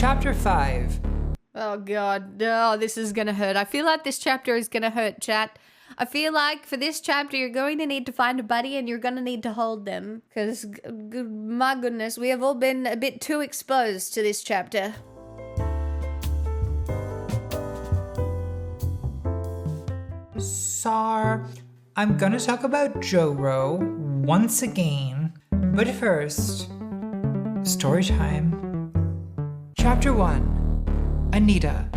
Chapter 5. Oh god, oh, this is gonna hurt. I feel like this chapter is gonna hurt, chat. I feel like for this chapter you're going to need to find a buddy and you're gonna need to hold them. Because, my goodness, we have all been a bit too exposed to this chapter. Sar, I'm gonna talk about Joro once again. But first, story time. Chapter 1. Anita.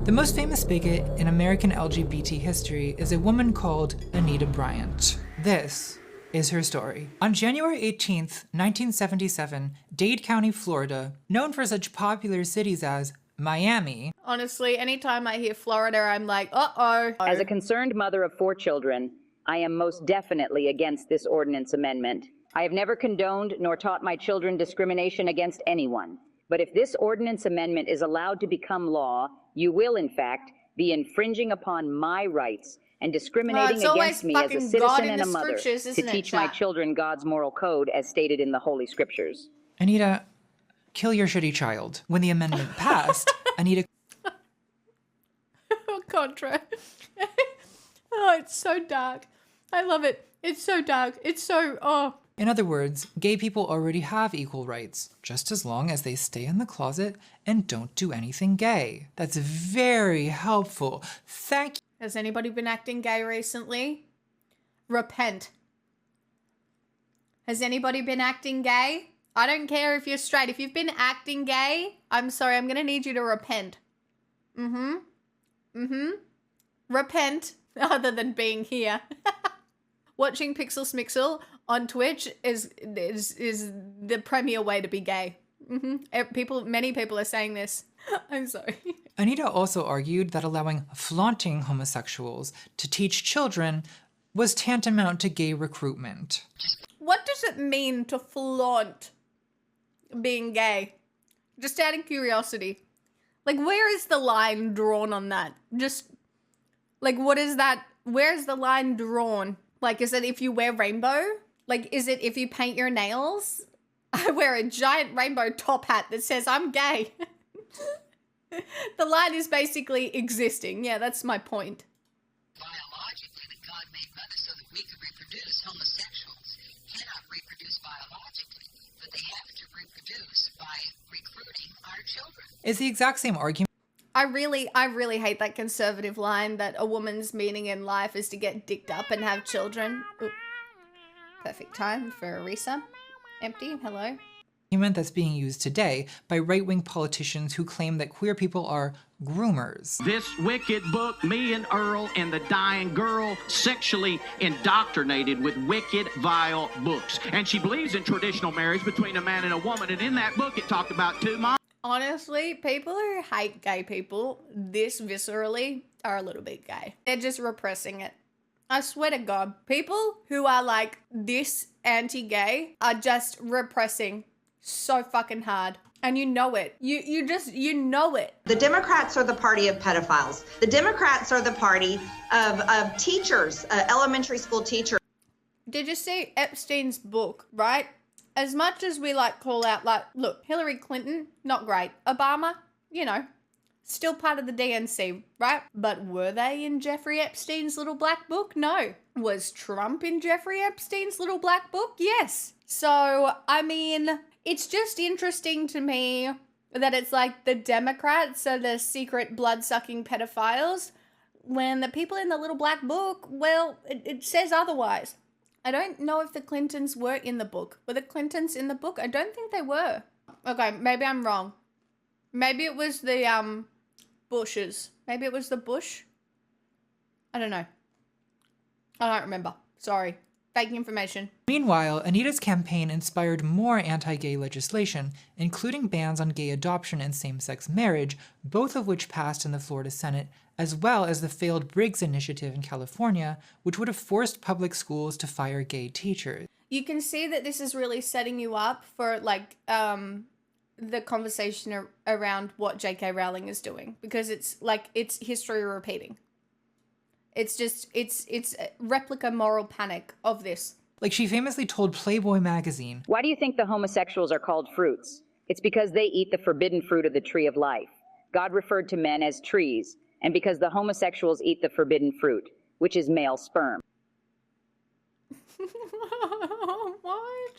The most famous bigot in American LGBT history is a woman called Anita Bryant. This is her story. On January 18th, 1977, Dade County, Florida, known for such popular cities as Miami. Honestly, anytime I hear Florida, I'm like, uh-oh. As a concerned mother of 4 children, I am most definitely against this ordinance amendment. I have never condoned nor taught my children discrimination against anyone. But if this ordinance amendment is allowed to become law, you will, in fact, be infringing upon my rights and discriminating against me as a citizen and a mother to teach my children God's moral code as stated in the Holy Scriptures. Anita, kill your shitty child. When the amendment passed, Anita... Contra. Oh, it's so dark. I love it. It's so dark. It's so, oh. In other words, gay people already have equal rights, just as long as they stay in the closet and don't do anything gay. That's very helpful. Thank you. Has anybody been acting gay recently? Repent. Has anybody been acting gay? I don't care if you're straight. If you've been acting gay, I'm sorry, I'm gonna need you to repent. Repent, other than being here. Watching Pixelsmixel on Twitch is the premier way to be gay. Many people are saying this. I'm sorry. Anita also argued that allowing flaunting homosexuals to teach children was tantamount to gay recruitment. What does it mean to flaunt being gay? Just out of curiosity. Like, where is the line drawn on that? Just, like, what is that? Where's the line drawn? Like, is it if you wear rainbow? Like, is it if you paint your nails? I wear a giant rainbow top hat that says I'm gay. The line is basically existing. Yeah, that's my point. Biologically, that God made mothers so that we could reproduce. Homosexuals cannot reproduce biologically, but they have to reproduce by recruiting our children. It's the exact same argument. I really hate that conservative line that a woman's meaning in life is to get dicked up and have children. Ooh. Perfect time for Arisa. Empty, hello. That's being used today by right-wing politicians who claim that queer people are groomers. This wicked book, me and Earl and the dying girl sexually indoctrinated with wicked, vile books. And she believes in traditional marriage between a man and a woman. And in that book, it talked about 2 moms. Honestly, people who hate gay people this viscerally are a little bit gay. They're just repressing it. I swear to God, people who are like this anti-gay are just repressing so fucking hard. And you know it. You know it. The Democrats are the party of pedophiles. The Democrats are the party of teachers, elementary school teachers. Did you see Epstein's book, right? As much as we like call out, like, look, Hillary Clinton, not great. Obama, you know, still part of the DNC, right? But were they in Jeffrey Epstein's little black book? No. Was Trump in Jeffrey Epstein's little black book? Yes. So, I mean, it's just interesting to me that it's like the Democrats are the secret blood-sucking pedophiles when the people in the little black book, well, it says otherwise. I don't know if the Clintons were in the book. Were the Clintons in the book? I don't think they were. Okay, maybe I'm wrong. Maybe it was the Bushes. Maybe it was the Bush. I don't know. I don't remember. Sorry. Fake information. Meanwhile, Anita's campaign inspired more anti-gay legislation, including bans on gay adoption and same-sex marriage, both of which passed in the Florida Senate, as well as the failed Briggs Initiative in California, which would have forced public schools to fire gay teachers. You can see that this is really setting you up for, like, the conversation around what J.K. Rowling is doing, because it's, like, it's history repeating. It's just, it's a replica moral panic of this. Like she famously told Playboy magazine, Why do you think the homosexuals are called fruits? It's because they eat the forbidden fruit of the tree of life. God referred to men as trees, and because the homosexuals eat the forbidden fruit, which is male sperm. What?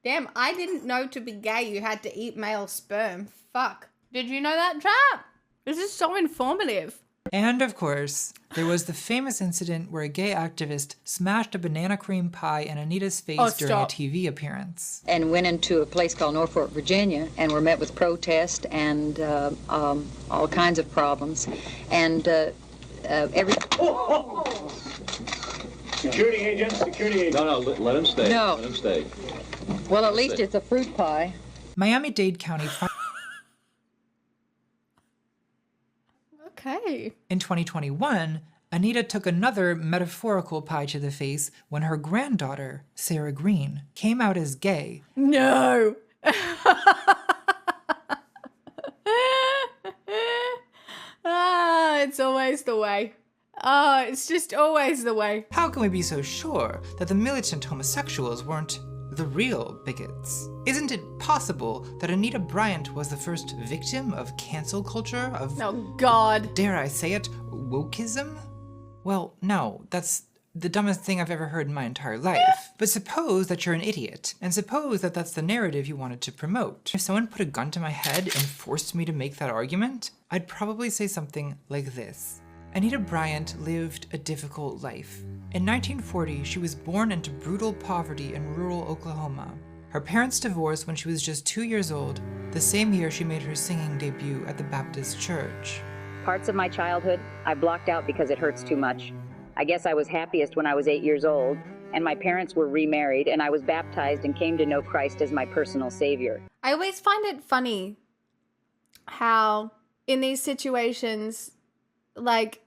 Damn, I didn't know to be gay you had to eat male sperm. Fuck. Did you know that, chat? This is so informative. And of course, there was the famous incident where a gay activist smashed a banana cream pie in Anita's face during a TV appearance. And went into a place called Norfolk, Virginia, and were met with protest and all kinds of problems. And Security agent, security agent. No, let him stay. No. Let him stay. Well, at least it's a fruit pie. Miami-Dade County. Okay. In 2021, Anita took another metaphorical pie to the face when her granddaughter, Sarah Green, came out as gay. No. It's always the way. It's just always the way. How can we be so sure that the militant homosexuals weren't the real bigots? Isn't it possible that Anita Bryant was the first victim of cancel culture, of, oh God, dare I say it, wokeism? Well, no, that's the dumbest thing I've ever heard in my entire life. But suppose that you're an idiot, and suppose that that's the narrative you wanted to promote. If someone put a gun to my head and forced me to make that argument, I'd probably say something like this. Anita Bryant lived a difficult life. In 1940, she was born into brutal poverty in rural Oklahoma. Her parents divorced when she was just 2 years old, the same year she made her singing debut at the Baptist church. Parts of my childhood I blocked out because it hurts too much. I guess I was happiest when I was 8 years old, and my parents were remarried, and I was baptized and came to know Christ as my personal savior. I always find it funny how in these situations, like,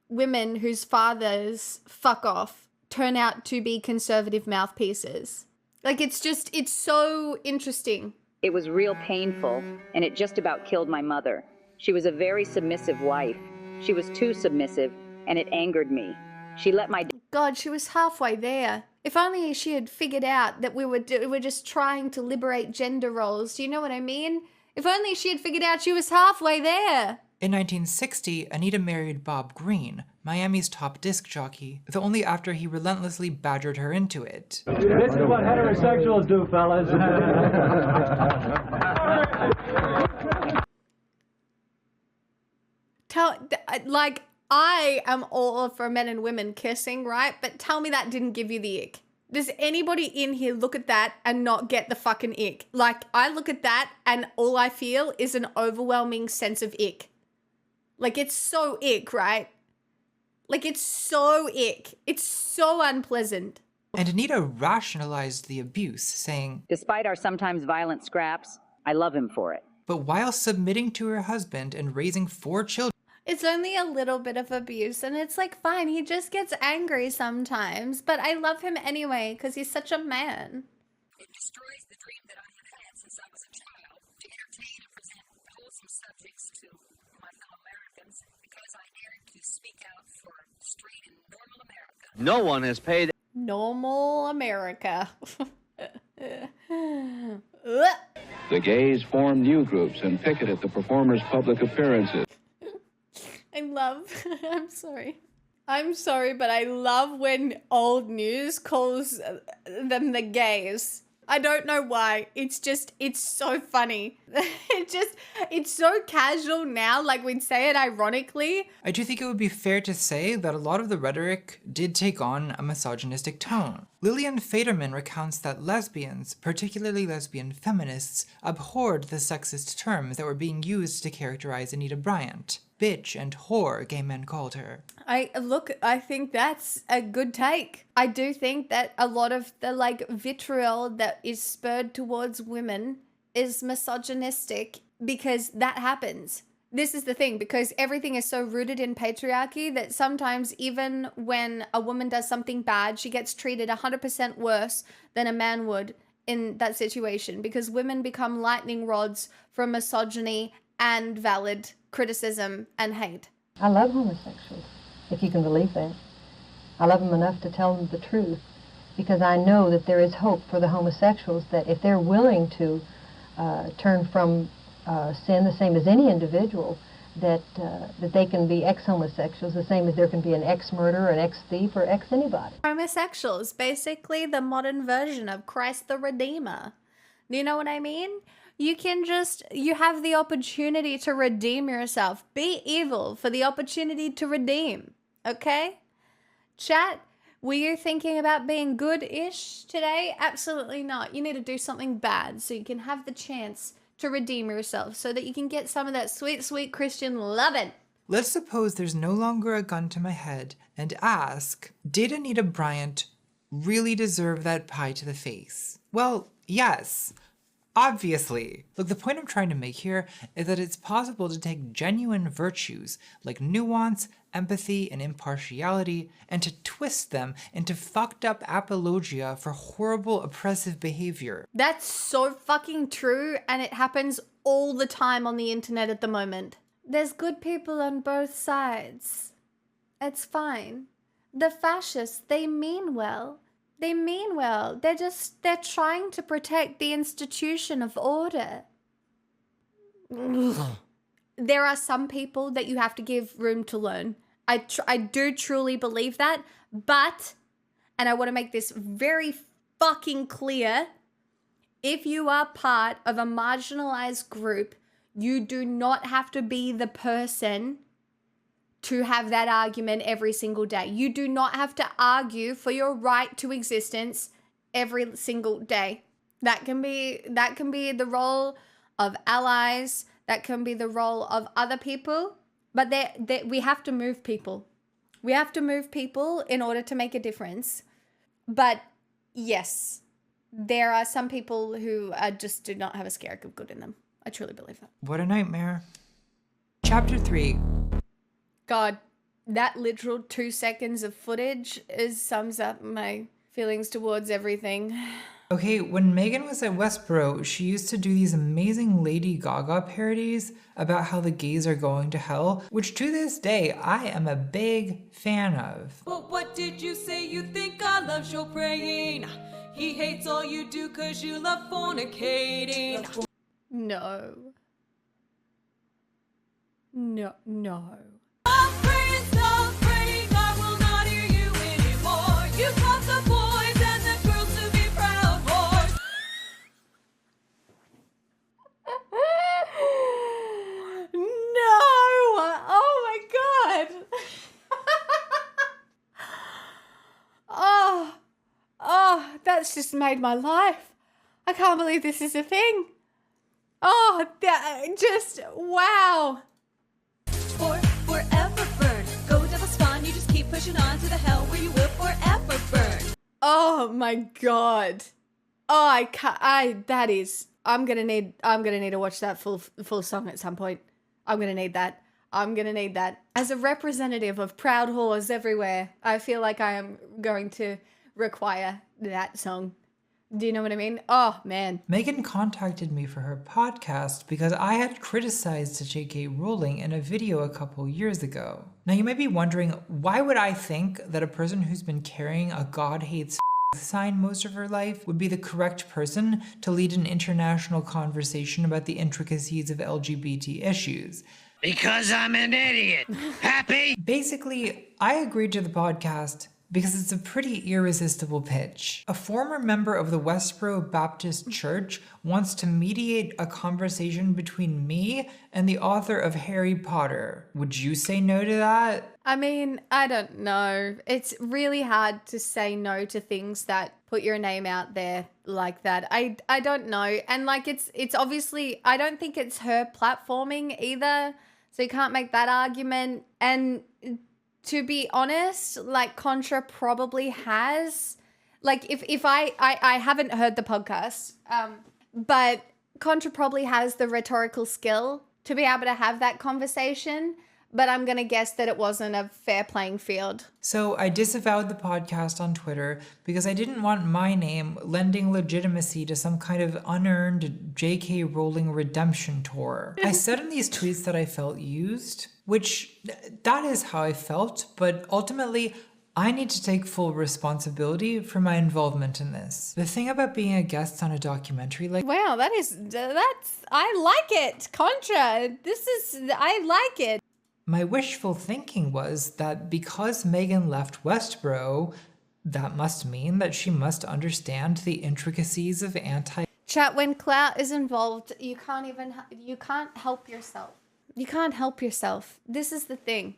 women whose fathers fuck off turn out to be conservative mouthpieces. Like, it's so interesting. It was real painful, and it just about killed my mother. She was a very submissive wife. She was too submissive, and it angered me. She let my... God, she was halfway there. If only she had figured out that we were just trying to liberate gender roles. Do you know what I mean? If only she had figured out she was halfway there. In 1960, Anita married Bob Green, Miami's top disc jockey, though only after he relentlessly badgered her into it. This is what heterosexuals do, fellas. I am all for men and women kissing, right? But tell me that didn't give you the ick. Does anybody in here look at that and not get the fucking ick? Like, I look at that and all I feel is an overwhelming sense of ick. Like, it's so ick, right? Like, it's so ick. It's so unpleasant. And Anita rationalized the abuse, saying, Despite our sometimes violent scraps, I love him for it. But while submitting to her husband and raising 4 children, It's only a little bit of abuse, and it's like, fine, he just gets angry sometimes, but I love him anyway, because he's such a man. It destroys the dream that I have had since I was a child to entertain and present wholesome subjects to my fellow Americans because I dared to speak out for straight and normal America. No one has paid. Normal America. The gays formed new groups and picketed the performers' public appearances. I'm sorry, but I love when old news calls them the gays. I don't know why. It's so funny. It's so casual now, like we'd say it ironically. I do think it would be fair to say that a lot of the rhetoric did take on a misogynistic tone. Lillian Faderman recounts that lesbians, particularly lesbian feminists, abhorred the sexist terms that were being used to characterize Anita Bryant. Bitch and whore, gay men called her. I think that's a good take. I do think that a lot of the vitriol that is spurred towards women is misogynistic because that happens. This is the thing, because everything is so rooted in patriarchy that sometimes even when a woman does something bad, she gets treated 100% worse than a man would in that situation, because women become lightning rods for misogyny and valid criticism and hate. I love homosexuals, if you can believe that. I love them enough to tell them the truth, because I know that there is hope for the homosexuals, that if they're willing to turn from sin the same as any individual, that they can be ex-homosexuals the same as there can be an ex-murderer, an ex-thief, or ex-anybody. Homosexuals, basically the modern version of Christ the Redeemer. Do you know what I mean? You have the opportunity to redeem yourself. Be evil for the opportunity to redeem, okay? Chat, were you thinking about being good-ish today? Absolutely not. You need to do something bad so you can have the chance to redeem yourself so that you can get some of that sweet, sweet Christian loving. Let's suppose there's no longer a gun to my head and ask, did Anita Bryant really deserve that pie to the face? Well, yes. Obviously. Look, the point I'm trying to make here is that it's possible to take genuine virtues like nuance, empathy, and impartiality and to twist them into fucked up apologia for horrible oppressive behavior. That's so fucking true, and it happens all the time on the internet at the moment. There's good people on both sides. It's fine. The fascists, they mean well. They mean well. They're trying to protect the institution of order. There are some people that you have to give room to learn. I do truly believe that, but, and I want to make this very fucking clear, if you are part of a marginalized group, you do not have to be the person to have that argument every single day. You do not have to argue for your right to existence every single day. That can be the role of allies. That can be the role of other people. But we have to move people. We have to move people in order to make a difference. But yes, there are some people who just do not have a skerrick of good in them. I truly believe that. What a nightmare. Chapter 3. God, that literal 2 seconds of footage sums up my feelings towards everything. Okay, when Megan was at Westboro, she used to do these amazing Lady Gaga parodies about how the gays are going to hell, which to this day, I am a big fan of. But what did you say you think I love your praying? He hates all you do cause you love fornicating. No. No. Stop praying, I will not hear you anymore. You taught the boys and the girls to be proud boys. No! Oh my god! That's just made my life. I can't believe this is a thing. Oh, just wow. Forever burn. Go devil spawn, you just keep pushing on to the hell where you will forever burn. Oh my god. Oh, I can't. I'm gonna need to watch that full song at some point. I'm gonna need that. As a representative of proud whores everywhere, I feel like I am going to require that song. Do you know what I mean? Oh, man. Megan contacted me for her podcast because I had criticized J.K. Rowling in a video a couple years ago. Now you might be wondering, why would I think that a person who's been carrying a God hates sign most of her life would be the correct person to lead an international conversation about the intricacies of LGBT issues? Because I'm an idiot. Happy? Basically, I agreed to the podcast because it's a pretty irresistible pitch. A former member of the Westboro Baptist Church wants to mediate a conversation between me and the author of Harry Potter. Would you say no to that? I mean, I don't know. It's really hard to say no to things that put your name out there like that. I don't know. And like it's obviously, I don't think it's her platforming either. So you can't make that argument. And to be honest, like Contra probably has, like if I haven't heard the podcast, but Contra probably has the rhetorical skill to be able to have that conversation, but I'm going to guess that it wasn't a fair playing field. So I disavowed the podcast on Twitter because I didn't want my name lending legitimacy to some kind of unearned J.K. Rowling redemption tour. I said in these tweets that I felt used, which that is how I felt, but ultimately I need to take full responsibility for my involvement in this. The thing about being a guest on a documentary like Wow, I like it. Contra, I like it. my wishful thinking was that because Megan left Westboro, that must mean that she must understand the intricacies of Chat, when clout is involved, you can't help yourself. You can't help yourself. This is the thing.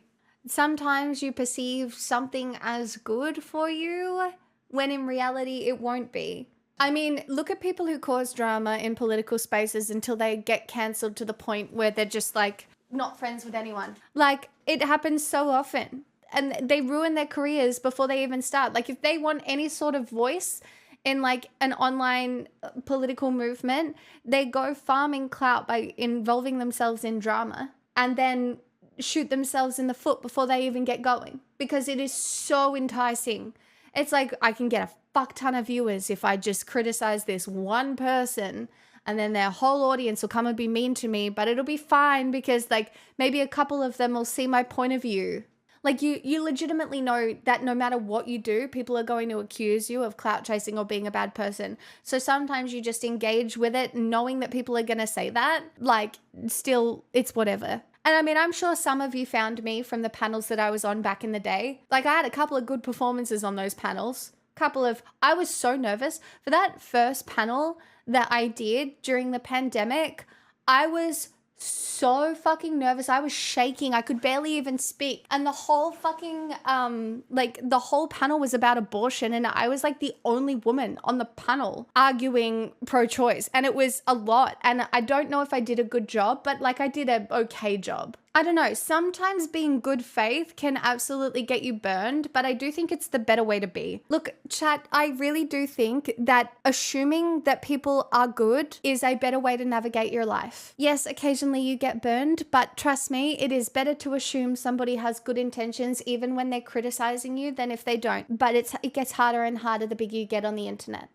Sometimes you perceive something as good for you when in reality it won't be. I mean, look at people who cause drama in political spaces until they get cancelled to the point where they're just like not friends with anyone. Like, it happens so often. And they ruin their careers before they even start. Like, if they want any sort of voice in like an online political movement, they go farming clout by involving themselves in drama and then shoot themselves in the foot before they even get going, because it is so enticing. It's like, I can get a fuck ton of viewers if I just criticize this one person, and then their whole audience will come and be mean to me, but it'll be fine because like maybe a couple of them will see my point of view. Like, you legitimately know that no matter what you do, people are going to accuse you of clout chasing or being a bad person. So sometimes you just engage with it knowing that people are going to say that. Like, still, it's whatever. And I mean, I'm sure some of you found me from the panels that I was on back in the day. Like, I had a couple of good performances on those panels. I was so nervous. For that first panel that I did during the pandemic, I was so fucking nervous. I was shaking. I could barely even speak. And the whole fucking, the whole panel was about abortion. And I was like the only woman on the panel arguing pro-choice. And it was a lot. And I don't know if I did a good job, but like I did an okay job. I don't know. Sometimes being good faith can absolutely get you burned, but I do think it's the better way to be. Look, chat, I really do think that assuming that people are good is a better way to navigate your life. Yes, occasionally you get burned, but trust me, it is better to assume somebody has good intentions even when they're criticizing you than if they don't. But it gets harder and harder the bigger you get on the internet.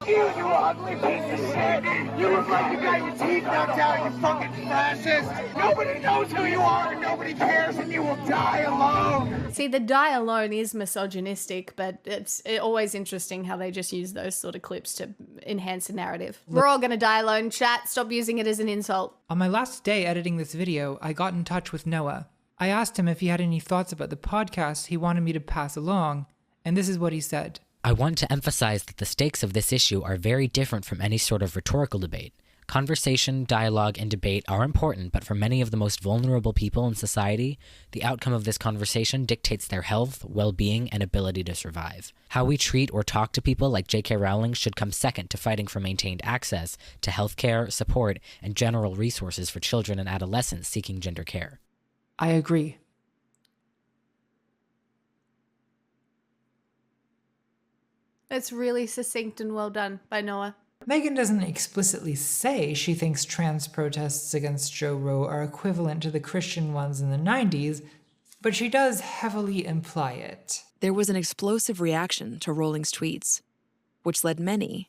You ugly piece of shit! You look like you got your teeth knocked out, you fucking fascist! Nobody knows who you are and nobody cares and you will die alone! See, the die alone is misogynistic, but it's always interesting how they just use those sort of clips to enhance the narrative. We're all gonna die alone, chat. Stop using it as an insult. On my last day editing this video, I got in touch with Noah. I asked him if he had any thoughts about the podcast he wanted me to pass along, and this is what he said. I want to emphasize that the stakes of this issue are very different from any sort of rhetorical debate. Conversation, dialogue, and debate are important, but for many of the most vulnerable people in society, the outcome of this conversation dictates their health, well-being, and ability to survive. How we treat or talk to people like J.K. Rowling should come second to fighting for maintained access to healthcare, support, and general resources for children and adolescents seeking gender care. I agree. It's really succinct and well done by Noah. Megan doesn't explicitly say she thinks trans protests against Joe Roe are equivalent to the Christian ones in the 90s, but she does heavily imply it. There was an explosive reaction to Rowling's tweets, which led many,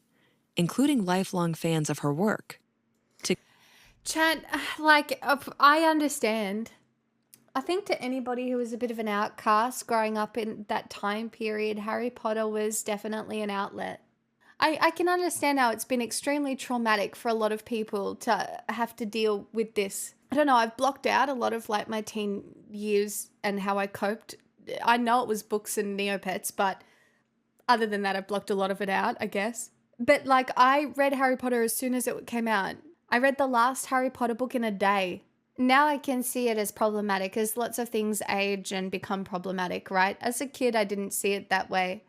including lifelong fans of her work, to... Chat, like, I understand. I think to anybody who was a bit of an outcast growing up in that time period, Harry Potter was definitely an outlet. I can understand how it's been extremely traumatic for a lot of people to have to deal with this. I don't know, I've blocked out a lot of like my teen years and how I coped. I know it was books and Neopets, but other than that, I've blocked a lot of it out, I guess. But like, I read Harry Potter as soon as it came out. I read the last Harry Potter book in a day. Now I can see it as problematic, as lots of things age and become problematic, right? As a kid, I didn't see it that way.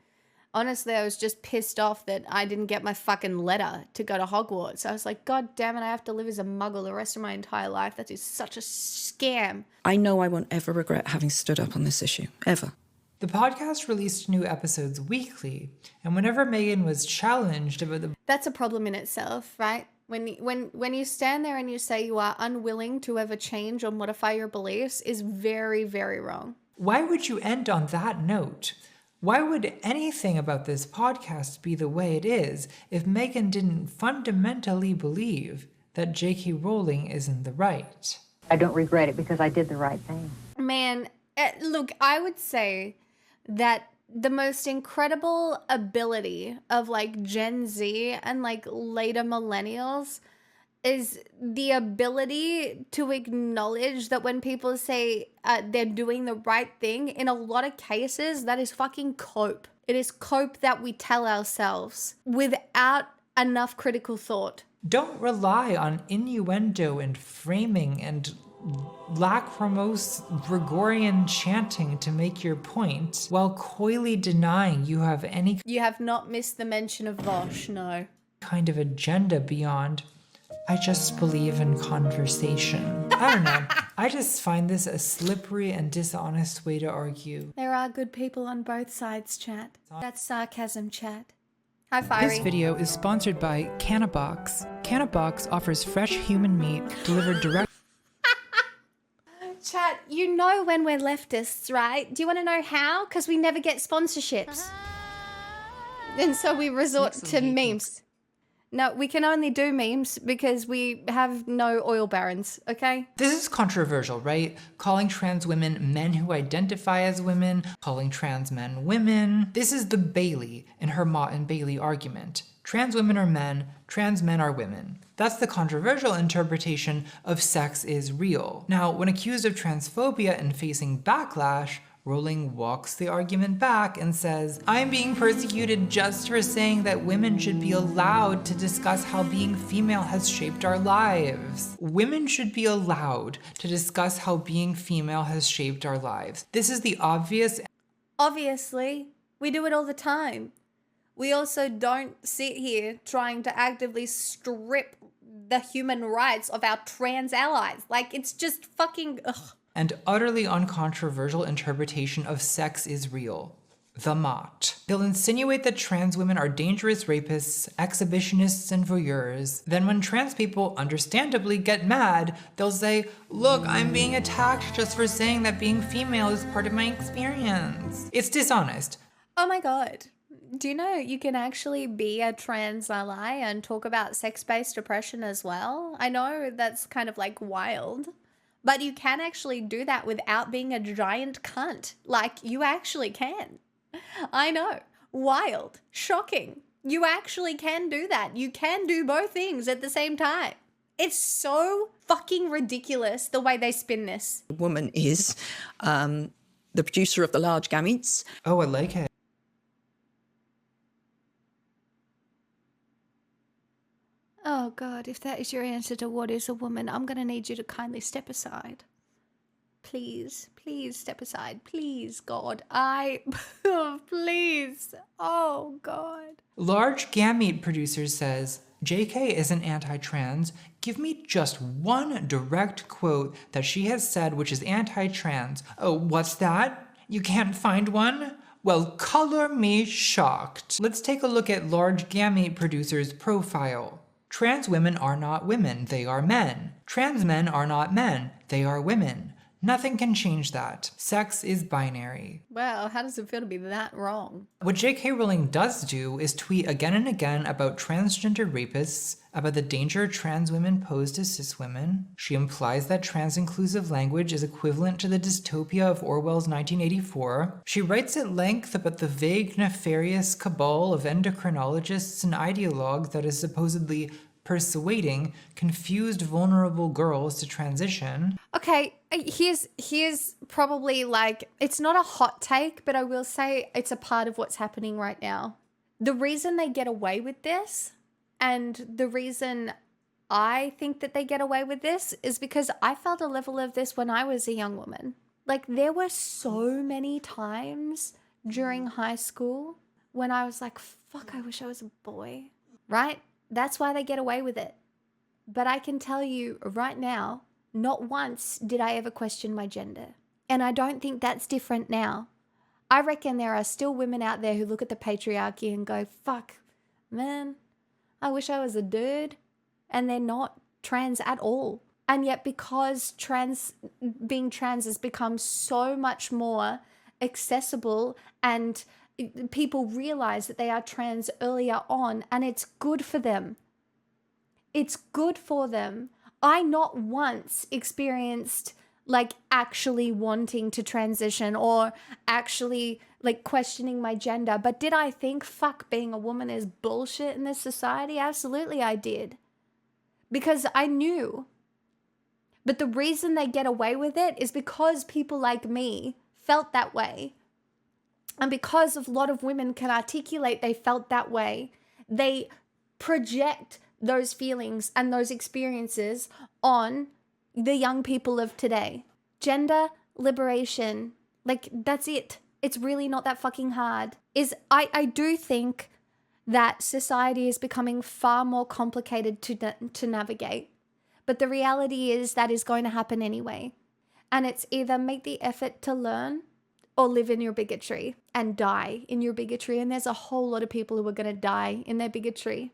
Honestly, I was just pissed off that I didn't get my fucking letter to go to Hogwarts. I was like, God damn it, I have to live as a muggle the rest of my entire life. That is such a scam. I know I won't ever regret having stood up on this issue, ever. The podcast released new episodes weekly, and whenever Megan was challenged about the... That's a problem in itself, right? When you stand there and you say you are unwilling to ever change or modify your beliefs is very, very wrong. Why would you end on that note? Why would anything about this podcast be the way it is if Megan didn't fundamentally believe that J.K. Rowling is in the right? I don't regret it because I did the right thing. Man, look, I would say that the most incredible ability of like Gen Z and like later millennials is the ability to acknowledge that when people say they're doing the right thing, in a lot of cases, that is fucking cope. It is cope that we tell ourselves without enough critical thought. Don't rely on innuendo and framing and lachrymose Gregorian chanting to make your point, while coyly denying you have any You have not missed the mention of Vosh, no. kind of agenda beyond, I just believe in conversation. I don't know. I just find this a slippery and dishonest way to argue. There are good people on both sides, chat. That's sarcasm, chat. Hi, This Fiery. video is sponsored by Cannabox. Cannabox offers fresh human meat delivered direct. Chat, you know when we're leftists, right? Do you want to know how? Because we never get sponsorships. And so we resort to memes. No, we can only do memes because we have no oil barons, okay? This is controversial, right? Calling trans women men who identify as women, calling trans men women. This is the Bailey in her Mott and Bailey argument. Trans women are men, trans men are women. That's the controversial interpretation of sex is real. Now, when accused of transphobia and facing backlash, Rowling walks the argument back and says, I'm being persecuted just for saying that women should be allowed to discuss how being female has shaped our lives. Women should be allowed to discuss how being female has shaped our lives. This is the obvious. Obviously, we do it all the time. We also don't sit here trying to actively strip the human rights of our trans allies. Like, it's just fucking, ugh. And utterly uncontroversial interpretation of sex is real. The Mott. They'll insinuate that trans women are dangerous rapists, exhibitionists, and voyeurs. Then when trans people understandably get mad, they'll say, look, I'm being attacked just for saying that being female is part of my experience. It's dishonest. Oh my god. Do you know you can actually be a trans ally and talk about sex-based oppression as well? I know that's kind of like wild. But you can actually do that without being a giant cunt. Like, you actually can. I know. Wild. Shocking. You actually can do that. You can do both things at the same time. It's so fucking ridiculous the way they spin this. The woman is the producer of the large gametes. Oh, I like it. Oh god, if that is your answer to what is a woman, I'm gonna need you to kindly step aside. Please, please step aside. Please, God. Please. Oh, God. Large gamete producer says, JK isn't anti-trans. Give me just one direct quote that she has said which is anti-trans. Oh, what's that? You can't find one? Well, color me shocked. Let's take a look at large gamete producer's profile. Trans women are not women, they are men. Trans men are not men, they are women. Nothing can change that. Sex is binary. Wow, how does it feel to be that wrong? What J.K. Rowling does do is tweet again and again about transgender rapists, about the danger trans women pose to cis women. She implies that trans-inclusive language is equivalent to the dystopia of Orwell's 1984. She writes at length about the vague, nefarious cabal of endocrinologists and ideologues that is supposedly persuading confused, vulnerable girls to transition. Okay, here's probably like, it's not a hot take, but I will say it's a part of what's happening right now. The reason they get away with this, and the reason I think that they get away with this, is because I felt a level of this when I was a young woman. Like, there were so many times during high school when I was like, fuck, I wish I was a boy, right? That's why they get away with it. But I can tell you right now, not once did I ever question my gender. And I don't think that's different now. I reckon there are still women out there who look at the patriarchy and go, fuck, man, I wish I was a dude. And they're not trans at all. And yet because being trans has become so much more accessible and people realize that they are trans earlier on, and it's good for them. It's good for them. I not once experienced like actually wanting to transition or actually like questioning my gender. But did I think fuck being a woman is bullshit in this society? Absolutely I did. Because I knew. But the reason they get away with it is because people like me felt that way. And because a lot of women can articulate they felt that way, they project those feelings and those experiences on the young people of today. Gender liberation, like that's it. It's really not that fucking hard. I do think that society is becoming far more complicated to navigate. But the reality is that is going to happen anyway. And it's either make the effort to learn or live in your bigotry and die in your bigotry. And there's a whole lot of people who are going to die in their bigotry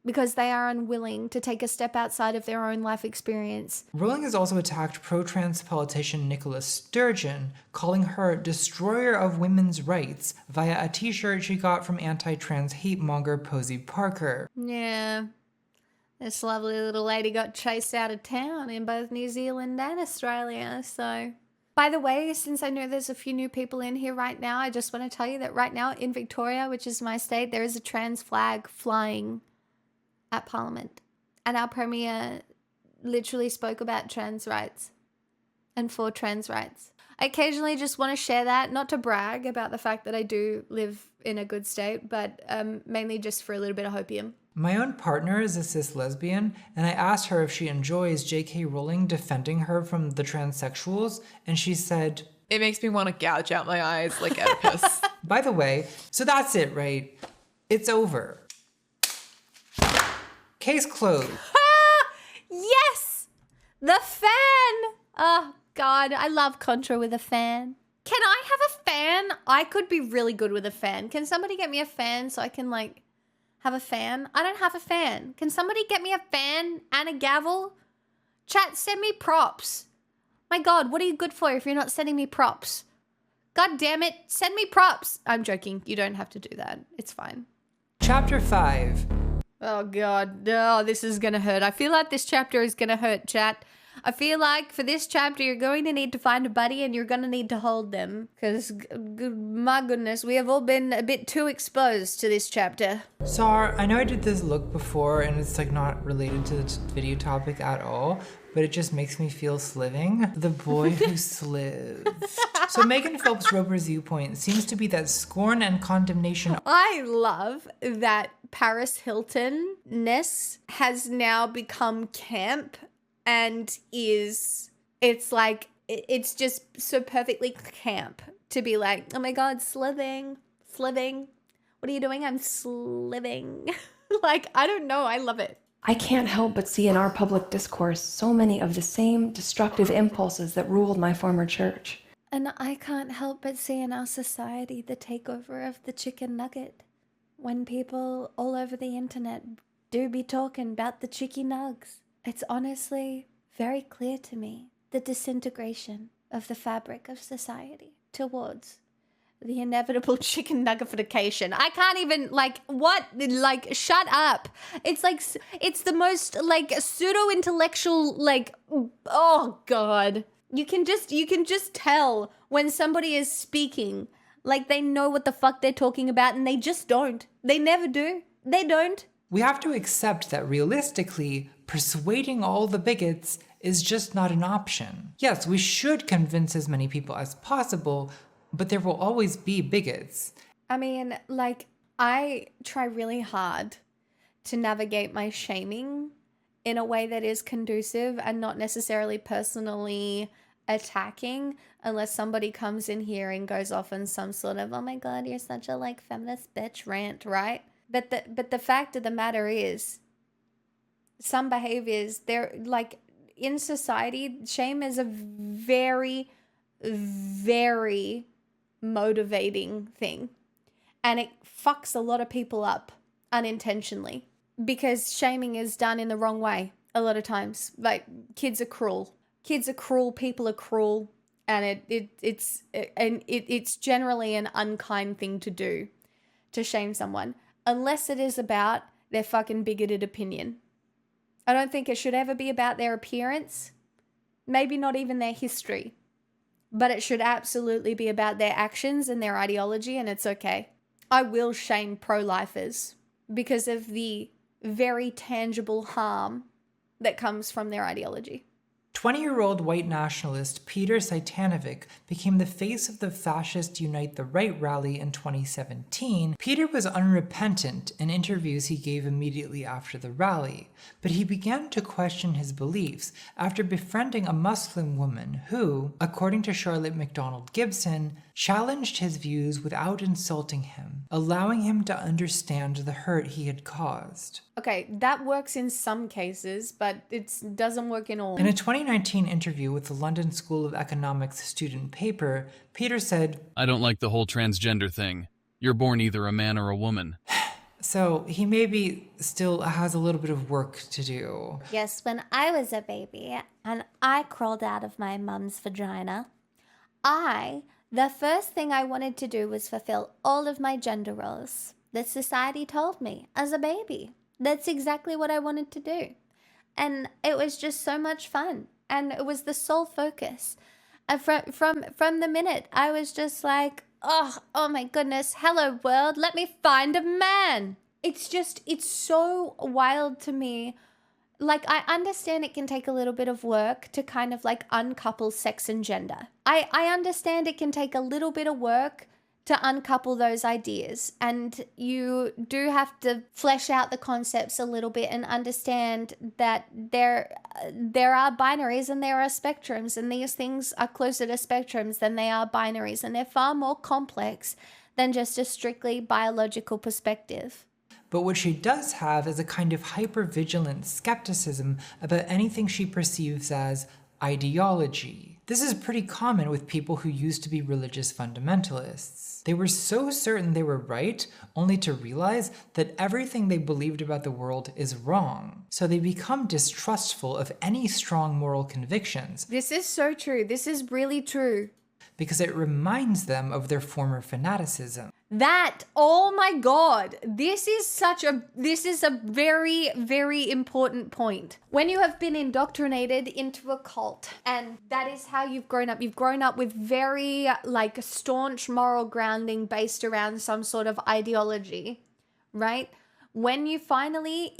because they are unwilling to take a step outside of their own life experience. Rowling has also attacked pro-trans politician Nicola Sturgeon, calling her destroyer of women's rights via a t-shirt she got from anti-trans hate monger Posey Parker. Yeah. This lovely little lady got chased out of town in both New Zealand and Australia, so... By the way, since I know there's a few new people in here right now, I just want to tell you that right now in Victoria, which is my state, there is a trans flag flying at Parliament. And our Premier literally spoke about trans rights and for trans rights. I occasionally just want to share that, not to brag about the fact that I do live in a good state, but mainly just for a little bit of hopium. My own partner is a cis lesbian, and I asked her if she enjoys J.K. Rowling defending her from the transsexuals, and she said, "It makes me want to gouge out my eyes like Oedipus." By the way, so that's it, right? It's over. Case closed. Yes! The fan! Oh, God, I love Contra with a fan. Can I have a fan? I could be really good with a fan. Can somebody get me a fan so I can, like... have a fan? I don't have a fan. Can somebody get me a fan and a gavel? Chat, send me props. My God, what are you good for if you're not sending me props? God damn it, send me props. I'm joking. You don't have to do that. It's fine. Chapter 5. Oh God, oh, this is gonna hurt. I feel like this chapter is gonna hurt, chat. I feel like for this chapter, you're going to need to find a buddy and you're going to need to hold them. Because, my goodness, we have all been a bit too exposed to this chapter. Sar, I know I did this look before and it's like not related to the video topic at all, but it just makes me feel sliving. The boy who slived. So Megan Phelps Roper's viewpoint seems to be that scorn and condemnation. I love that Paris Hilton-ness has now become camp. And it's like, it's just so perfectly camp to be like, oh my God, sliving. What are you doing? I'm sliving. Like, I don't know. I love it. I can't help but see in our public discourse so many of the same destructive impulses that ruled my former church. And I can't help but see in our society the takeover of the chicken nugget. When people all over the internet do be talking about the chicky nugs. It's honestly very clear to me the disintegration of the fabric of society towards the inevitable chicken nuggetification. I can't even, like, what? Like, shut up. It's like, it's the most, like, pseudo-intellectual, like, oh God. You can just tell when somebody is speaking, like they know what the fuck they're talking about and they just don't. They never do. They don't. We have to accept that realistically, persuading all the bigots is just not an option. Yes, we should convince as many people as possible, but there will always be bigots. I mean, like, I try really hard to navigate my shaming in a way that is conducive and not necessarily personally attacking, unless somebody comes in here and goes off on some sort of, oh my God, you're such a, like, feminist bitch rant, right? But the fact of the matter is, some behaviors, they're like, in society, shame is a very, very motivating thing. And it fucks a lot of people up unintentionally because shaming is done in the wrong way a lot of times. Like, kids are cruel. People are cruel. And it's generally an unkind thing to do, to shame someone. Unless it is about their fucking bigoted opinion. I don't think it should ever be about their appearance. maybe not even their history, but it should absolutely be about their actions and their ideology, and it's okay. I will shame pro-lifers because of the very tangible harm that comes from their ideology. 20-year-old white nationalist Peter Saitanovic became the face of the fascist Unite the Right rally in 2017. Peter was unrepentant in interviews he gave immediately after the rally, but he began to question his beliefs after befriending a Muslim woman who, according to Charlotte McDonald Gibson, challenged his views without insulting him, allowing him to understand the hurt he had caused. Okay, that works in some cases, but it doesn't work in all. In a 2019 interview with the London School of Economics student paper, Peter said, I don't like the whole transgender thing. You're born either a man or a woman. So he maybe still has a little bit of work to do. Yes, when I was a baby and I crawled out of my mum's vagina, the first thing I wanted to do was fulfill all of my gender roles that society told me as a baby. That's exactly what I wanted to do. And it was just so much fun. And it was the sole focus. And from the minute, I was just like, oh my goodness, hello world, let me find a man. It's so wild to me. Like, I understand it can take a little bit of work to kind of like uncouple sex and gender. I understand it can take a little bit of work to uncouple those ideas, and you do have to flesh out the concepts a little bit and understand that there are binaries and there are spectrums, and these things are closer to spectrums than they are binaries, and they're far more complex than just a strictly biological perspective. But what she does have is a kind of hypervigilant skepticism about anything she perceives as ideology. This is pretty common with people who used to be religious fundamentalists. They were so certain they were right, only to realize that everything they believed about the world is wrong. So they become distrustful of any strong moral convictions. This is so true. This is really true. Because it reminds them of their former fanaticism. Oh my God, this is a very, very important point. When you have been indoctrinated into a cult, and that is how you've grown up with very like staunch moral grounding based around some sort of ideology, right? When you finally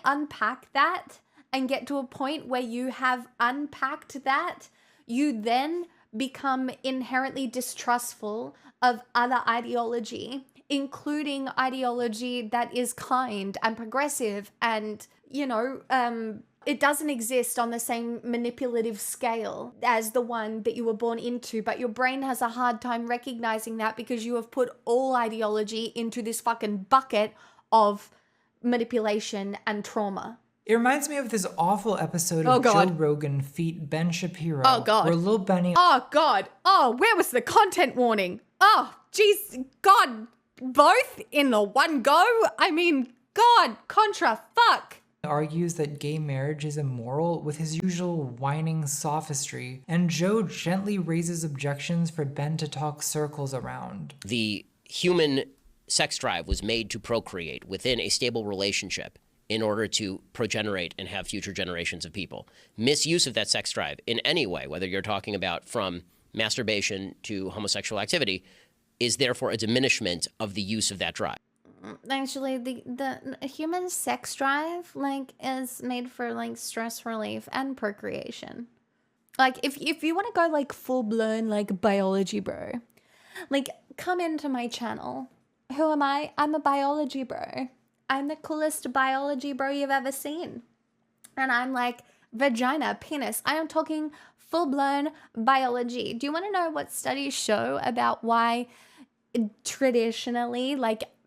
unpack that and get to a point where you have unpacked that, you then become inherently distrustful of other ideology, including ideology that is kind and progressive and, it doesn't exist on the same manipulative scale as the one that you were born into, but your brain has a hard time recognizing that because you have put all ideology into this fucking bucket of manipulation and trauma. It reminds me of this awful episode of Joe Rogan feat Ben Shapiro. Oh, God. Where Lil Benny... Oh, God. Oh, where was the content warning? Oh, jeez. God. Both in the one go? I mean, God. Contra. Fuck. Argues that gay marriage is immoral with his usual whining sophistry, and Joe gently raises objections for Ben to talk circles around. The human sex drive was made to procreate within a stable relationship in order to progenerate and have future generations of people. Misuse of that sex drive in any way, whether you're talking about from masturbation to homosexual activity, is therefore a diminishment of the use of that drive. Actually, the human sex drive, is made for, stress relief and procreation. If you want to go, full-blown, biology bro, come into my channel. Who am I? I'm a biology bro. I'm the coolest biology bro you've ever seen. And I'm vagina, penis. I am talking full-blown biology. Do you want to know what studies show about why traditionally,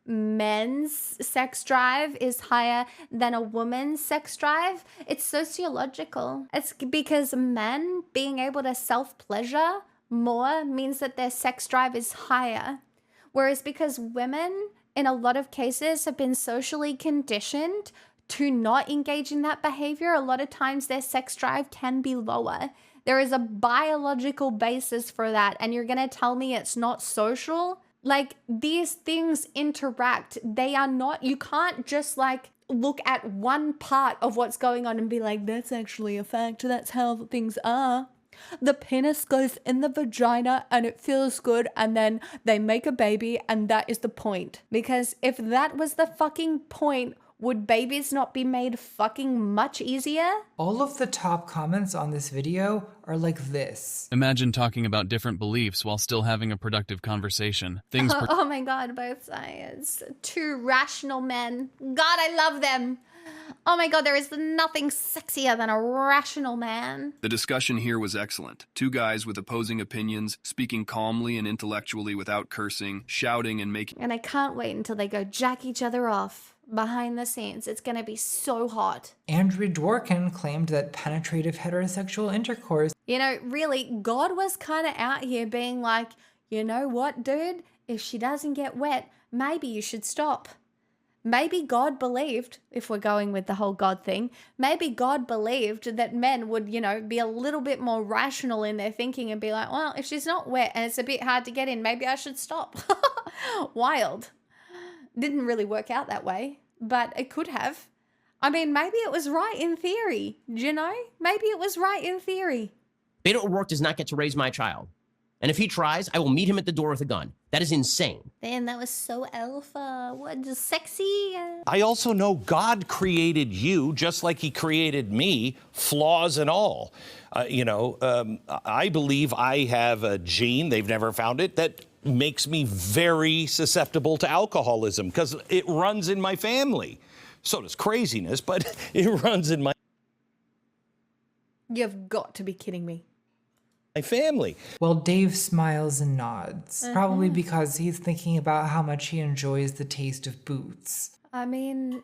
men's sex drive is higher than a woman's sex drive? It's sociological. It's because men being able to self-pleasure more means that their sex drive is higher. Whereas because women, in a lot of cases, have been socially conditioned to not engage in that behavior, a lot of times their sex drive can be lower. There is a biological basis for that, and you're going to tell me it's not social? These things interact. They are not, you can't just look at one part of what's going on and be like, that's actually a fact. That's how things are. The penis goes in the vagina and it feels good, and then they make a baby, and that is the point. Because if that was the fucking point, would babies not be made fucking much easier? All of the top comments on this video are like this. Imagine talking about different beliefs while still having a productive conversation. Things Oh my god, both sides. Two rational men. God, I love them. Oh my god, there is nothing sexier than a rational man. The discussion here was excellent. Two guys with opposing opinions, speaking calmly and intellectually without cursing, shouting and making... And I can't wait until they go jack each other off behind the scenes. It's gonna be so hot. Andrew Dworkin claimed that penetrative heterosexual intercourse... You know, really, God was kind of out here being like, you know what, dude? If she doesn't get wet, maybe you should stop. Maybe God believed, if we're going with the whole God thing, maybe God believed that men would, you know, be a little bit more rational in their thinking and be like, well, if she's not wet and it's a bit hard to get in, maybe I should stop. Wild. Didn't really work out that way, but it could have. I mean, maybe it was right in theory, you know? Maybe it was right in theory. Beto O'Rourke does not get to raise my child. And if he tries, I will meet him at the door with a gun. That is insane. Man, that was so alpha. What, just sexy? I also know God created you just like he created me, flaws and all. I believe I have a gene, they've never found it, that makes me very susceptible to alcoholism because it runs in my family. So does craziness, but it runs in my You've got to be kidding me. family. Well, Dave smiles and nods, probably because he's thinking about how much he enjoys the taste of boots. I mean,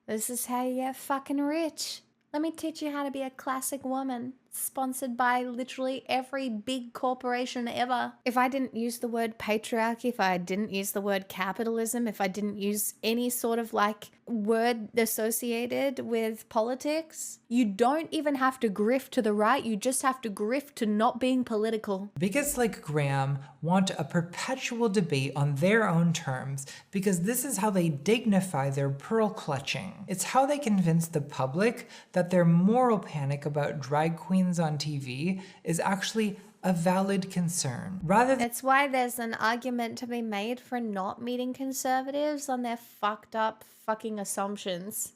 this is how you get fucking rich. Let me teach you how to be a classic woman. Sponsored by literally every big corporation ever. If I didn't use the word patriarchy, if I didn't use the word capitalism, if I didn't use any sort of like word associated with politics, you don't even have to grift to the right, you just have to grift to not being political. Bigots like Graham want a perpetual debate on their own terms because this is how they dignify their pearl clutching. It's how they convince the public that their moral panic about drag queens on TV is actually a valid concern. It's why there's an argument to be made for not meeting conservatives on their fucked up fucking assumptions.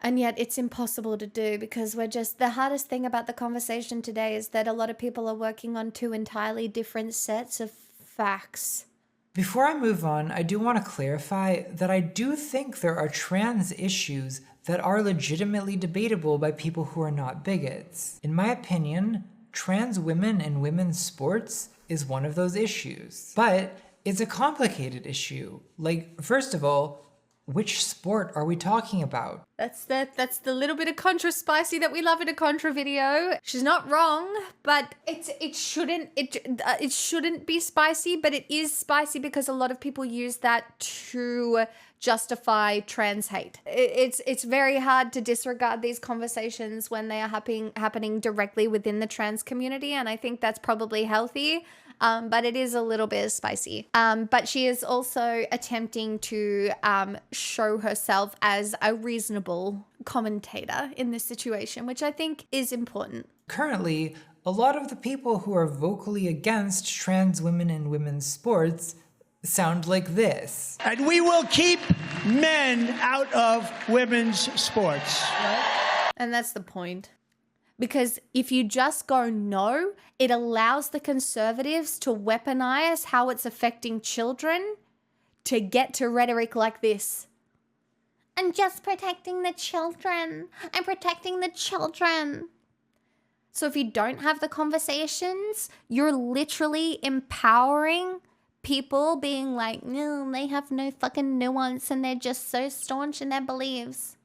And yet it's impossible to do because the hardest thing about the conversation today is that a lot of people are working on two entirely different sets of facts. Before I move on, I do want to clarify that I do think there are trans issues that are legitimately debatable by people who are not bigots. In my opinion, trans women in women's sports is one of those issues. But it's a complicated issue. Like, first of all, which sport are we talking about? That's the little bit of contra spicy that we love in a contra video. She's not wrong, but it shouldn't be spicy, but it is spicy because a lot of people use that to justify trans hate. It's very hard to disregard these conversations when they are happening directly within the trans community, and I think that's probably healthy. But it is a little bit spicy. But she is also attempting to show herself as a reasonable commentator in this situation, which I think is important. Currently, a lot of the people who are vocally against trans women in women's sports sound like this. And we will keep men out of women's sports. Right? And that's the point. Because if you just go no, it allows the conservatives to weaponize how it's affecting children to get to rhetoric like this. I'm just protecting the children. I'm protecting the children. So if you don't have the conversations, you're literally empowering people being like, no, they have no fucking nuance and they're just so staunch in their beliefs.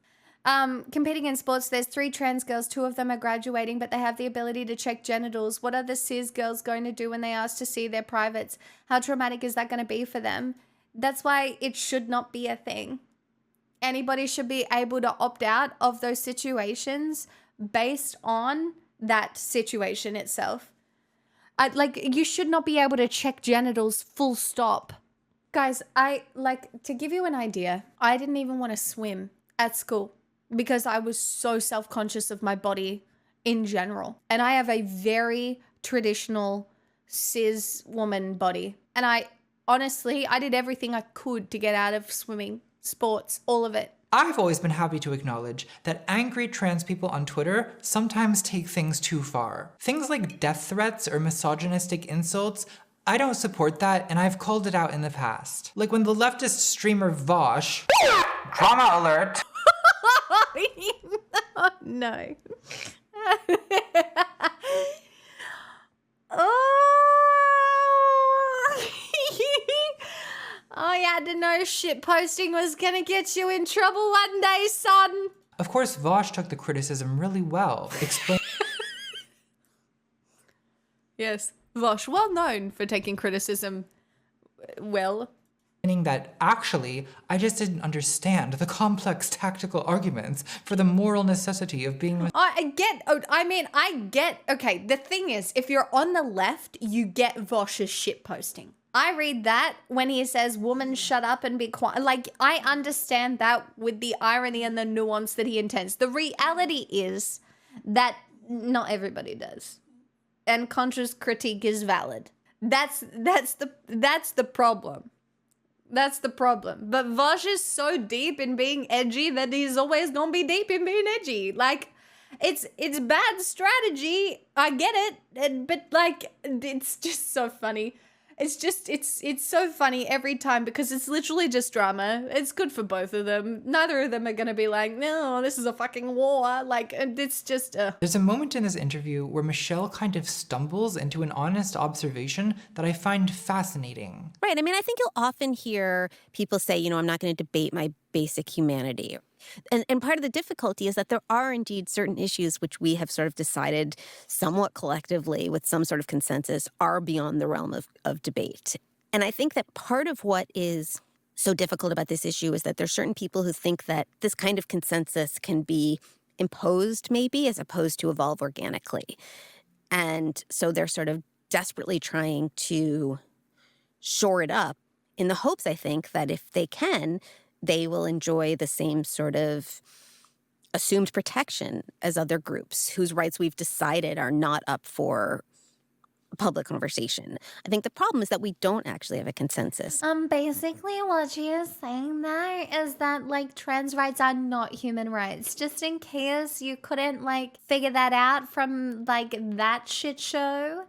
Competing in sports, there's 3 trans girls. 2 of them are graduating, but they have the ability to check genitals. What are the cis girls going to do when they ask to see their privates? How traumatic is that going to be for them? That's why it should not be a thing. Anybody should be able to opt out of those situations based on that situation itself. You should not be able to check genitals full stop. Guys, to give you an idea, I didn't even want to swim at school because I was so self-conscious of my body in general. And I have a very traditional cis woman body. And I did everything I could to get out of swimming, sports, all of it. I've always been happy to acknowledge that angry trans people on Twitter sometimes take things too far. Things like death threats or misogynistic insults, I don't support that, and I've called it out in the past. Like when the leftist streamer Vosh, drama alert. Oh, no. Oh, you had to know shit posting was gonna get you in trouble one day, son. Of course, Vosh took the criticism really well, explaining Yes, Vosh, well known for taking criticism well. that actually, I just didn't understand the complex tactical arguments for the moral necessity of being. I get, okay, the thing is, if you're on the left, you get Vosh's shit posting. I read that when he says, woman, shut up and be quiet. Like, I understand that with the irony and the nuance that he intends. The reality is that not everybody does. And Contra's critique is valid. That's the problem. That's the problem. But Vosh is so deep in being edgy that he's always gonna be deep in being edgy. Like, it's bad strategy. I get it, but like, it's just so funny. It's so funny every time because it's literally just drama. It's good for both of them. Neither of them are gonna be like, no, this is a fucking war. Like, it's just. There's a moment in this interview where Michelle kind of stumbles into an honest observation that I find fascinating. Right. I mean, I think you'll often hear people say, I'm not going to debate my basic humanity. And part of the difficulty is that there are indeed certain issues which we have sort of decided somewhat collectively with some sort of consensus are beyond the realm of debate. And I think that part of what is so difficult about this issue is that there's certain people who think that this kind of consensus can be imposed maybe as opposed to evolve organically. And so they're sort of desperately trying to shore it up in the hopes, I think, that if they can, they will enjoy the same sort of assumed protection as other groups whose rights we've decided are not up for public conversation. I think the problem is that we don't actually have a consensus. Basically what she is saying there is that, like, trans rights are not human rights. Just in case you couldn't, like, figure that out from, like, that shit show.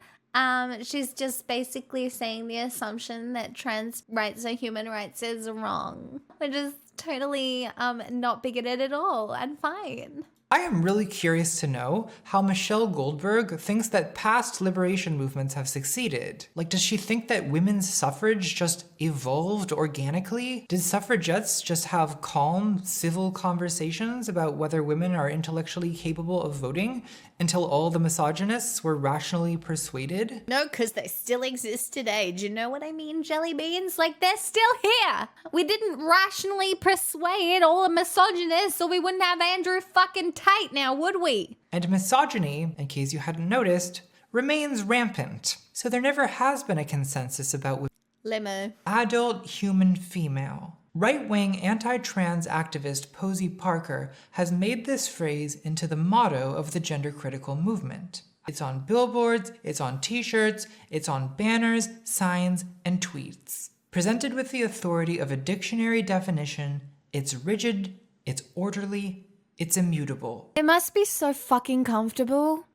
She's just basically saying the assumption that trans rights are human rights is wrong, which is totally not bigoted at all and fine. I am really curious to know how Michelle Goldberg thinks that past liberation movements have succeeded. Like, does she think that women's suffrage just evolved organically? Did suffragettes just have calm, civil conversations about whether women are intellectually capable of voting until all the misogynists were rationally persuaded? No, because they still exist today. Do you know what I mean, jelly beans? Like, they're still here. We didn't rationally persuade all the misogynists, or we wouldn't have Andrew fucking Tate now, would we? And misogyny, in case you hadn't noticed, remains rampant. So there never has been a consensus about Limo. adult human female. Right-wing anti-trans activist Posey Parker has made this phrase into the motto of the gender-critical movement. It's on billboards, it's on t-shirts, it's on banners, signs, and tweets. Presented with the authority of a dictionary definition, it's rigid, it's orderly, it's immutable. It must be so fucking comfortable.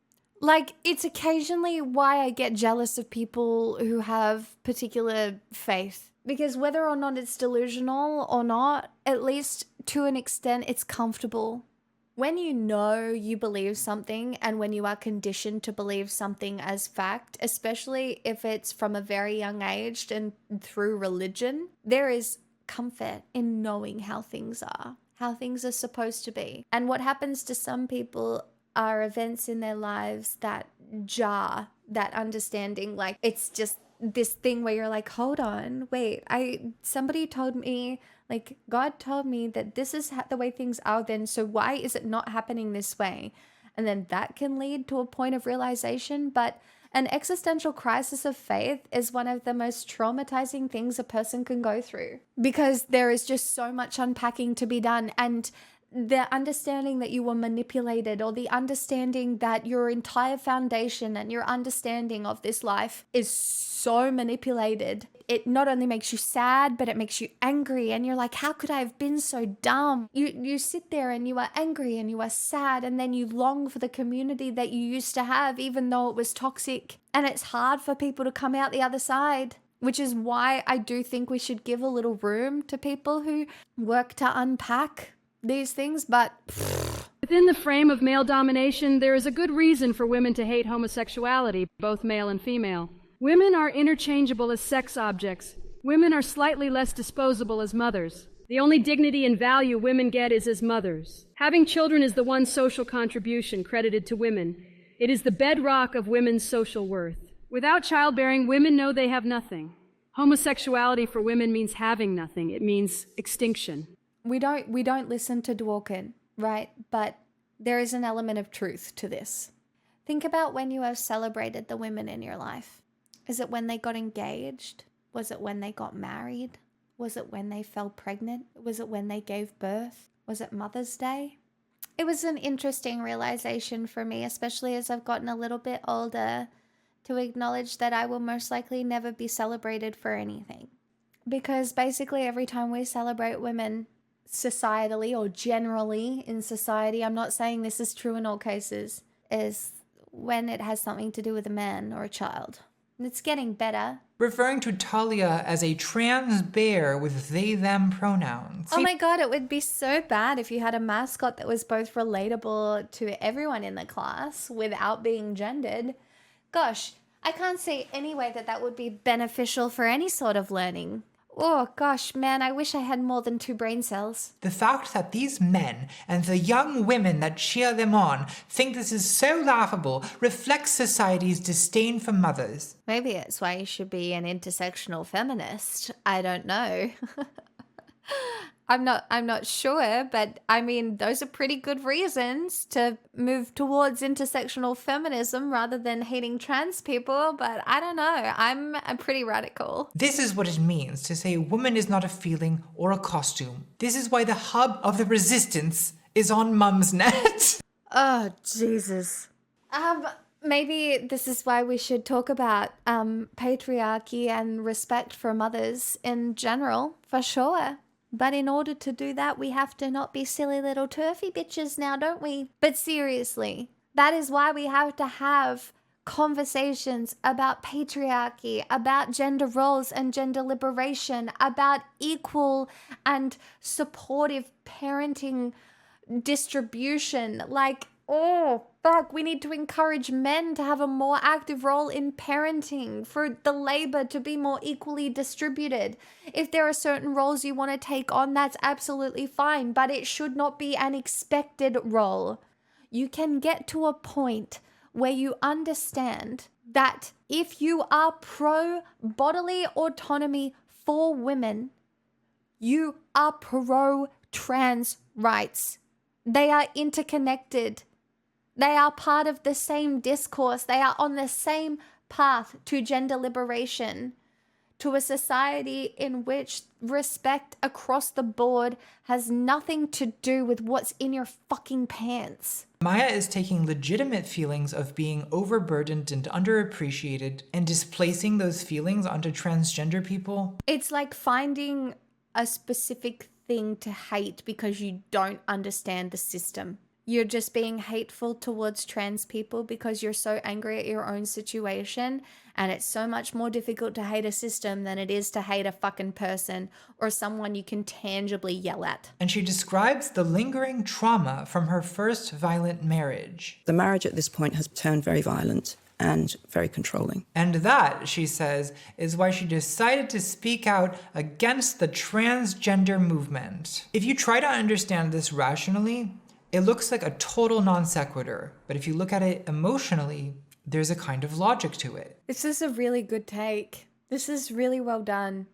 Like, it's occasionally why I get jealous of people who have particular faith. Because whether or not it's delusional or not, at least to an extent, it's comfortable. When you know you believe something and when you are conditioned to believe something as fact, especially if it's from a very young age and through religion, there is comfort in knowing how things are supposed to be. And what happens to some people are events in their lives that jar that understanding. Like, it's just this thing where you're like, hold on, wait, somebody told me, like, God told me that this is the way things are then, so why is it not happening this way? And then that can lead to a point of realization, but An existential crisis of faith is one of the most traumatizing things a person can go through because there is just so much unpacking to be done. And the understanding that you were manipulated, or the understanding that your entire foundation and your understanding of this life is so manipulated, it not only makes you sad, but it makes you angry. And you're like, how could I have been so dumb? You sit there and you are angry and you are sad, and then you long for the community that you used to have, even though it was toxic. And it's hard for people to come out the other side, which is why I do think we should give a little room to people who work to unpack these things. But within the frame of male domination, there is a good reason for women to hate homosexuality, both male and female. Women are interchangeable as sex objects. Women are slightly less disposable as mothers. The only dignity and value women get is as mothers. Having children is the one social contribution credited to women. It is the bedrock of women's social worth. Without childbearing, women know they have nothing. Homosexuality for women means having nothing. It means extinction. We don't listen to Dworkin, right? But there is an element of truth to this. Think about when you have celebrated the women in your life. Is it when they got engaged? Was it when they got married? Was it when they fell pregnant? Was it when they gave birth? Was it Mother's Day? It was an interesting realization for me, especially as I've gotten a little bit older, to acknowledge that I will most likely never be celebrated for anything. Because basically every time we celebrate women, societally or generally in society, I'm not saying this is true in all cases, is when it has something to do with a man or a child. And it's getting better. Referring to Talia as a trans bear with they-them pronouns. Oh my god, it would be so bad if you had a mascot that was both relatable to everyone in the class without being gendered. Gosh, I can't see any way that that would be beneficial for any sort of learning. Oh gosh, man, I wish I had more than 2 brain cells. The fact that these men and the young women that cheer them on think this is so laughable reflects society's disdain for mothers. Maybe it's why you should be an intersectional feminist. I don't know. I'm not sure, but I mean, those are pretty good reasons to move towards intersectional feminism rather than hating trans people, but I don't know. I'm pretty radical. This is what it means to say woman is not a feeling or a costume. This is why the hub of the resistance is on Mumsnet. Oh, Jesus. Maybe this is why we should talk about patriarchy and respect for mothers in general, for sure. But in order to do that, we have to not be silly little turfy bitches now, don't we? But seriously, that is why we have to have conversations about patriarchy, about gender roles and gender liberation, about equal and supportive parenting distribution. Like, oh, fuck, we need to encourage men to have a more active role in parenting, for the labor to be more equally distributed. If there are certain roles you want to take on, that's absolutely fine, but it should not be an expected role. You can get to a point where you understand that if you are pro bodily autonomy for women, you are pro trans rights. They are interconnected. They are part of the same discourse. They are on the same path to gender liberation, to a society in which respect across the board has nothing to do with what's in your fucking pants. Maya is taking legitimate feelings of being overburdened and underappreciated and displacing those feelings onto transgender people. It's like finding a specific thing to hate because you don't understand the system. You're just being hateful towards trans people because you're so angry at your own situation, and it's so much more difficult to hate a system than it is to hate a fucking person or someone you can tangibly yell at. And she describes the lingering trauma from her first violent marriage. The marriage at this point has turned very violent and very controlling. And that, she says, is why she decided to speak out against the transgender movement. If you try to understand this rationally, it looks like a total non sequitur, but if you look at it emotionally, there's a kind of logic to it. This is a really good take. This is really well done.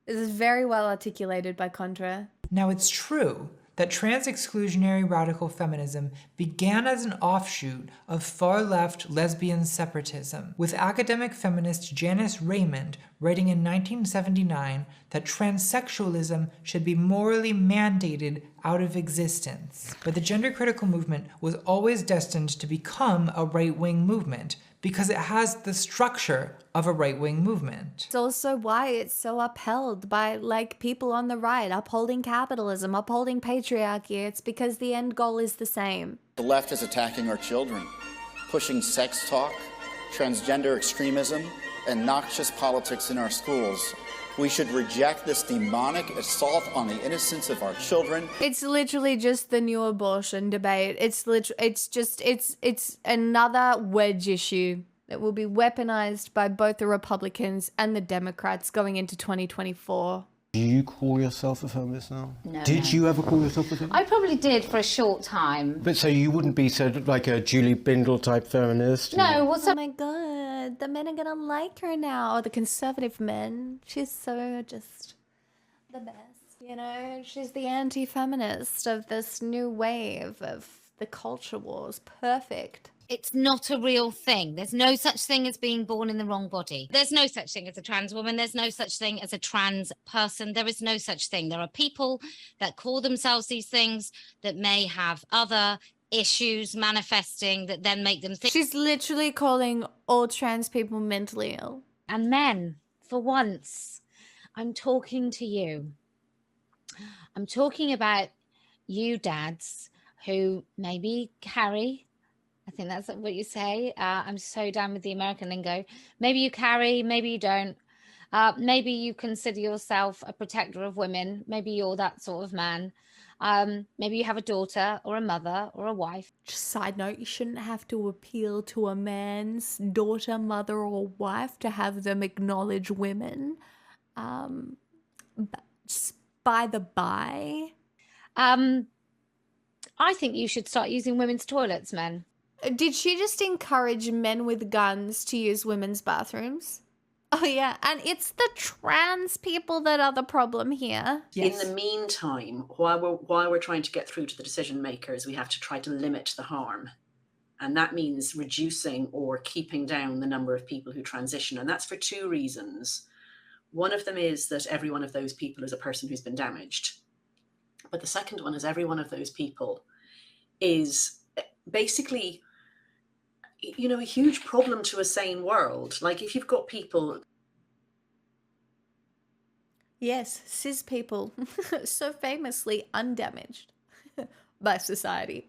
This is very well articulated by Contra. Now, it's true that trans-exclusionary radical feminism began as an offshoot of far-left lesbian separatism, with academic feminist Janice Raymond writing in 1979 that transsexualism should be morally mandated out of existence. But the gender-critical movement was always destined to become a right-wing movement, because it has the structure of a right-wing movement. It's also why it's so upheld by like people on the right, upholding capitalism, upholding patriarchy. It's because the end goal is the same. The left is attacking our children, pushing sex talk, transgender extremism, and noxious politics in our schools. We should reject this demonic assault on the innocence of our children. It's literally just the new abortion debate. It's another wedge issue that will be weaponized by both the Republicans and the Democrats going into 2024. Do you call yourself a feminist now? No. Did you ever call yourself a feminist? I probably did for a short time. But so you wouldn't be so like a Julie Bindel type feminist? No, what's Oh my god, the men are gonna like her now, or the conservative men. She's so just the best, you know? She's the anti-feminist of this new wave of the culture wars. Perfect. It's not a real thing. There's no such thing as being born in the wrong body. There's no such thing as a trans woman. There's no such thing as a trans person. There is no such thing. There are people that call themselves these things that may have other issues manifesting that then make them think. She's literally calling all trans people mentally ill. And men, for once, I'm talking to you. I'm talking about you dads who maybe carry, I think that's what you say. I'm so down with the American lingo. Maybe you carry, maybe you don't. Maybe you consider yourself a protector of women. Maybe you're that sort of man. Maybe you have a daughter or a mother or a wife. Just side note, you shouldn't have to appeal to a man's daughter, mother, or wife to have them acknowledge women. But just by the by. I think you should start using women's toilets, men. Did she just encourage men with guns to use women's bathrooms? Oh yeah, and it's the trans people that are the problem here. Yes. In the meantime, while we're trying to get through to the decision makers, we have to try to limit the harm. And that means reducing or keeping down the number of people who transition. And that's for two reasons. One of them is that every one of those people is a person who's been damaged. But the second one is every one of those people is basically, you know, a huge problem to a sane world. Like if you've got people. Yes, cis people, so famously undamaged by society.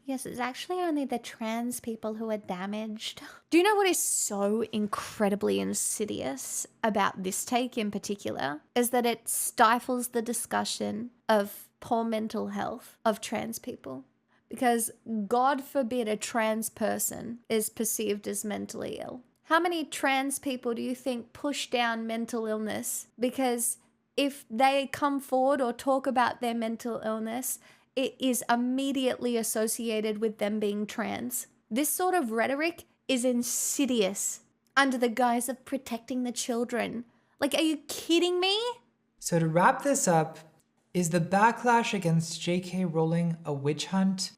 Yes, it's actually only the trans people who are damaged. Do you know what is so incredibly insidious about this take in particular? Is that it stifles the discussion of poor mental health of trans people. Because God forbid a trans person is perceived as mentally ill. How many trans people do you think push down mental illness? Because if they come forward or talk about their mental illness, it is immediately associated with them being trans. This sort of rhetoric is insidious under the guise of protecting the children. Like, are you kidding me? So to wrap this up, is the backlash against J.K. Rowling a witch hunt?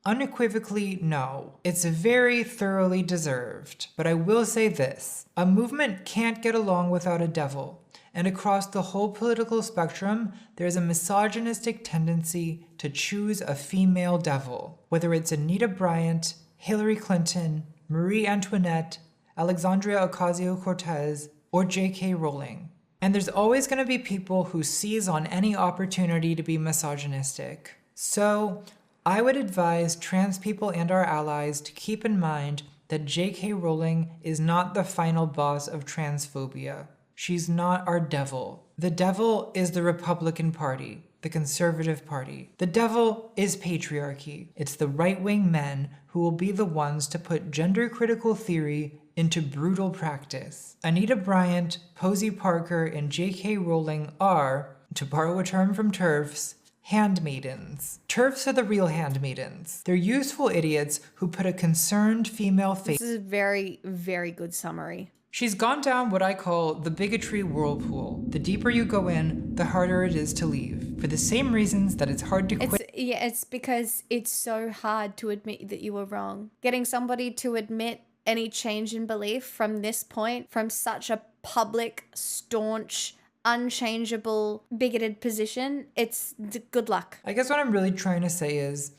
Unequivocally, no. It's very thoroughly deserved. But I will say this, a movement can't get along without a devil. And across the whole political spectrum, there's a misogynistic tendency to choose a female devil. Whether it's Anita Bryant, Hillary Clinton, Marie Antoinette, Alexandria Ocasio-Cortez, or J.K. Rowling. And there's always going to be people who seize on any opportunity to be misogynistic. So, I would advise trans people and our allies to keep in mind that J.K. Rowling is not the final boss of transphobia. She's not our devil. The devil is the Republican Party, the Conservative Party. The devil is patriarchy. It's the right-wing men who will be the ones to put gender-critical theory into brutal practice. Anita Bryant, Posey Parker, and J.K. Rowling are, to borrow a term from TERFs, handmaidens. TERFs are the real handmaidens. They're useful idiots who put a concerned female face. This is a very, very good summary. She's gone down what I call the bigotry whirlpool. The deeper you go in, the harder it is to leave. For the same reasons that it's hard to quit. It's because it's so hard to admit that you were wrong. Getting somebody to admit any change in belief from this point, from such a public, staunch, unchangeable, bigoted position, it's good luck. I guess what I'm really trying to say is,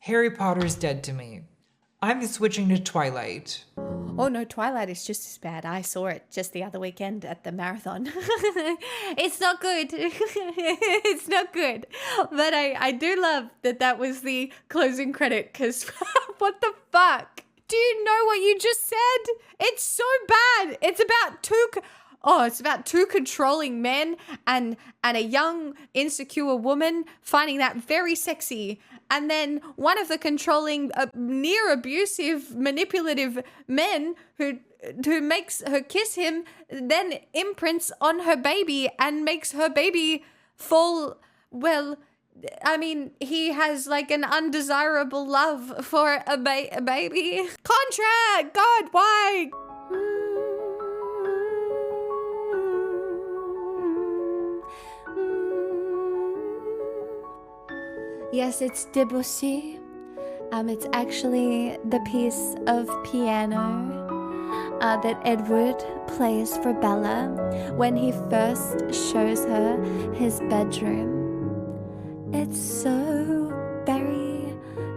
Harry Potter's dead to me. I'm switching to Twilight. Oh no, Twilight is just as bad. I saw it just the other weekend at the marathon. It's not good. It's not good. But I do love that was the closing credit, because what the fuck? Do you know what you just said? It's so bad. It's about two controlling men and a young, insecure woman finding that very sexy. And then one of the controlling, near abusive, manipulative men who makes her kiss him, then imprints on her baby and makes her baby fall, well, I mean, he has like an undesirable love for a baby. Contract! God, why? Yes, it's Debussy. It's actually the piece of piano that Edward plays for Bella when he first shows her his bedroom. It's so very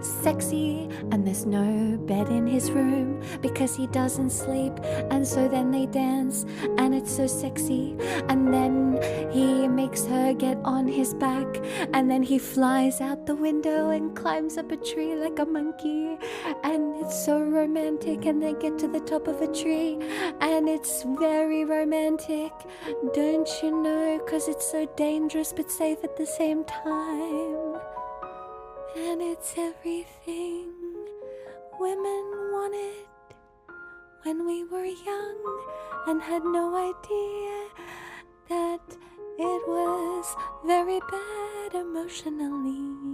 sexy, and there's no bed in his room because he doesn't sleep, and so then they dance, and it's so sexy, and then he makes her get on his back, and then he flies out the window and climbs up a tree like a monkey, and it's so romantic, and they get to the top of a tree, and it's very romantic, don't you know, 'cause it's so dangerous but safe at the same time. And it's everything women wanted when we were young and had no idea that it was very bad emotionally.